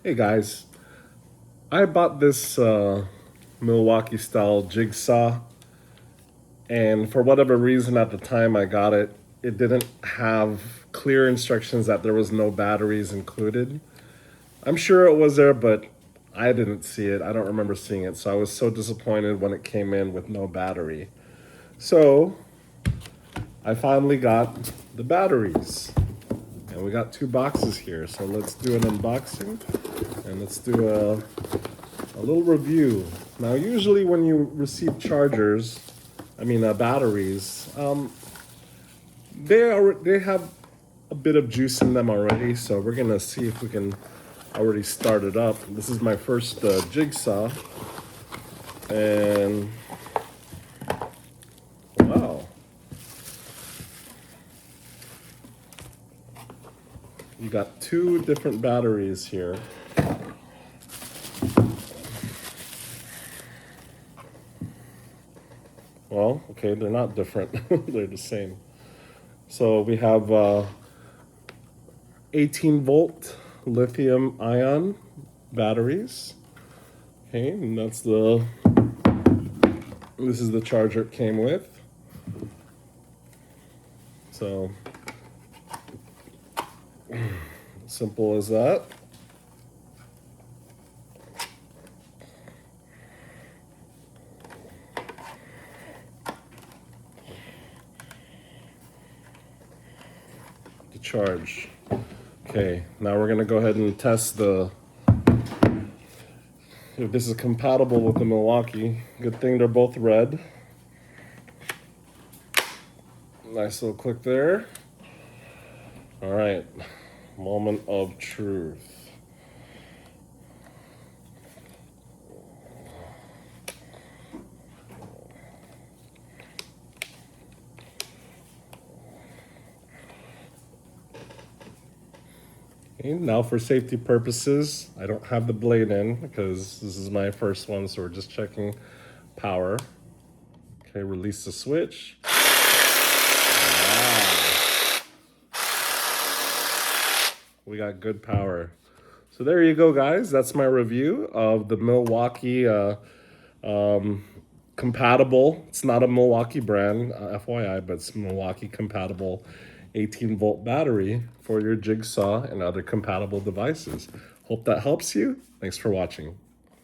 Hey guys, I bought this Milwaukee style jigsaw, and for whatever reason at the time I got it, it didn't have clear instructions that there was no batteries included. I'm sure it was there, but I didn't see it. I don't remember seeing it, so I was so disappointed when it came in with no battery. So I finally got the batteries. And we got two boxes here, so let's do an unboxing and let's do a little review. Now, usually when you receive chargers, batteries, they have a bit of juice in them already. So we're gonna see if we can already start it up. This is my first jigsaw, and wow, you got two different batteries here. Well, okay, they're not different. They're the same. So we have 18-volt lithium ion batteries. Okay, and this is the charger it came with. So simple as that. To charge. Okay, now we're gonna go ahead and test if this is compatible with the Milwaukee. Good thing they're both red. Nice little click there. All right, moment of truth. Okay, now for safety purposes, I don't have the blade in because this is my first one, so we're just checking power. Okay, release the switch. Wow. We got good power. So there you go, guys. That's my review of the Milwaukee compatible. It's not a Milwaukee brand, FYI, but it's Milwaukee compatible 18-volt battery for your jigsaw and other compatible devices. Hope that helps you. Thanks for watching.